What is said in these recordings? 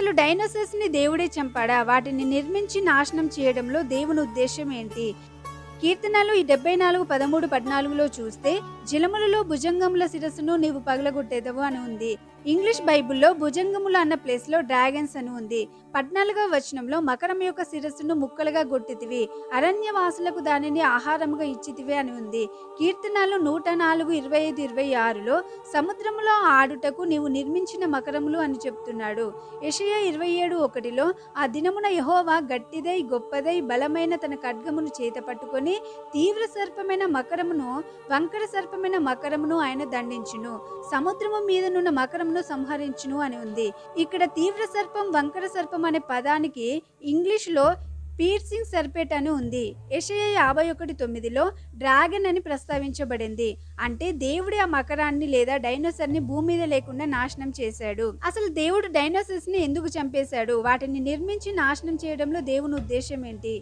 అసలు డైనోసార్స్ ని దేవుడే చంపాడా? వాటిని నిర్మించి నాశనం చేయడంలో దేవుని ఉద్దేశం ఏంటి? కీర్తనలు 74, 13, 14లో చూస్తే జలములలో భుజంగముల శిరస్సును నీవు పగలగొట్టేదవు అని ఉంది. ఇంగ్లీష్ బైబిల్లో భుజంగములు అన్న ప్లేస్ లో డ్రాగన్స్ అని ఉంది. 14వ వచనంలో మకరం యొక్క శిరస్సును ముక్కలుగా గొట్టితివి, అరణ్యవాసులకు దానిని ఆహారముగా ఇచ్చితివి అని ఉంది. కీర్తనలు 104, 25, 26లో సముద్రములో ఆడుటకు నీవు నిర్మించిన మకరములు అని చెప్తున్నాడు. యెషయా 27:1లో ఆ దినమున యెహోవా గట్టిదై గొప్పదై బలమైన తన ఖడ్గమును చేత పట్టుకొని తీవ్ర సర్పమైన మకరమును వంకర సర్పమైన మకరమును ఆయన దండించును, సముద్రము మీదనున్న మకరమును సంహరించును అని ఉంది. ఇక్కడ తీవ్ర సర్పం వంకర సర్పం అనే పదానికి ఇంగ్లీష్ లో పీర్సింగ్ సర్పెట్ అని ఉంది. యెషయా 51:9లో డ్రాగన్ అని ప్రస్తావించబడింది. అంటే దేవుడి ఆ మకరాన్ని లేదా డైనోసార్ ని భూమి మీద లేకుండా నాశనం చేశాడు. అసలు దేవుడు డైనోసార్స్ ని ఎందుకు చంపేశాడు? వాటిని నిర్మించి నాశనం చేయడంలో దేవుని ఉద్దేశం ఏంటి?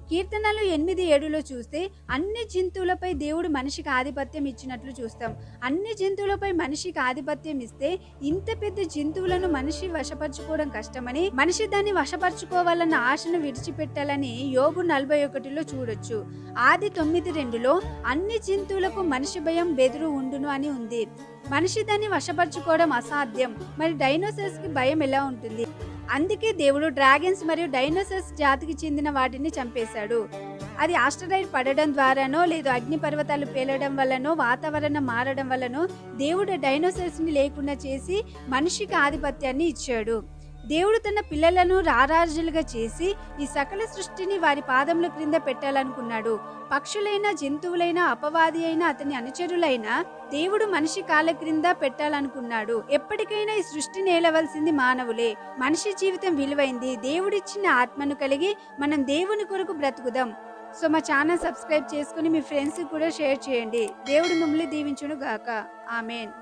కీర్తనలు 8:7లో చూస్తే అన్ని జంతువులపై దేవుడు మనిషికి ఆధిపత్యం ఇచ్చినట్లు చూస్తాం. అన్ని జంతువులపై మనిషికి ఆధిపత్యం ఇస్తే ఇంత పెద్ద జంతువులను మనిషి వశపరచుకోవడం కష్టమని, మనిషి దాన్ని వశపరచుకోవాలన్న ఆశను విడిచిపెట్టాలని యోబు 41లో చూడొచ్చు. ఆది 9:2లో అన్ని జంతువులకు మనిషి భయం బెదురు ఉండును అని ఉంది. మనిషి దాన్ని వశపరచుకోవడం అసాధ్యం. మరి డైనోసార్స్ కి భయం ఎలా ఉంటుంది? అందుకే దేవుడు డ్రాగన్స్ మరియు డైనోసార్స్ జాతికి చెందిన వాటిని చంపేశాడు. అది ఆస్టరాయిడ్ పడడం ద్వారానో లేదు అగ్ని పర్వతాలు పేలడం వల్లనో వాతావరణం మారడం వల్లనో దేవుడు డైనోసార్స్ ని లేకుండా చేసి మనిషికి ఆధిపత్యాన్ని ఇచ్చాడు. దేవుడు తన పిల్లలను రారాజులుగా చేసి ఈ సకల సృష్టిని వారి పాదముల క్రింద పెట్టాలనుకున్నాడు. పక్షులైన జంతువులైన అపవాది అయిన అతని అనుచరులైన దేవుడు మనిషి కాళ్ళ క్రింద పెట్టాలనుకున్నాడు. ఎప్పటికైనా ఈ సృష్టిని ఏలవలసింది మానవులే. మనిషి జీవితం విలువైంది. దేవుడిచ్చిన ఆత్మను కలిగి మనం దేవుని కొరకు బ్రతుకుదాం. సో మా ఛానల్ సబ్స్క్రైబ్ చేసుకుని మీ ఫ్రెండ్స్ కూడా షేర్ చేయండి. దేవుడు మిమ్మల్ని దీవించును గాక. ఆమేన్.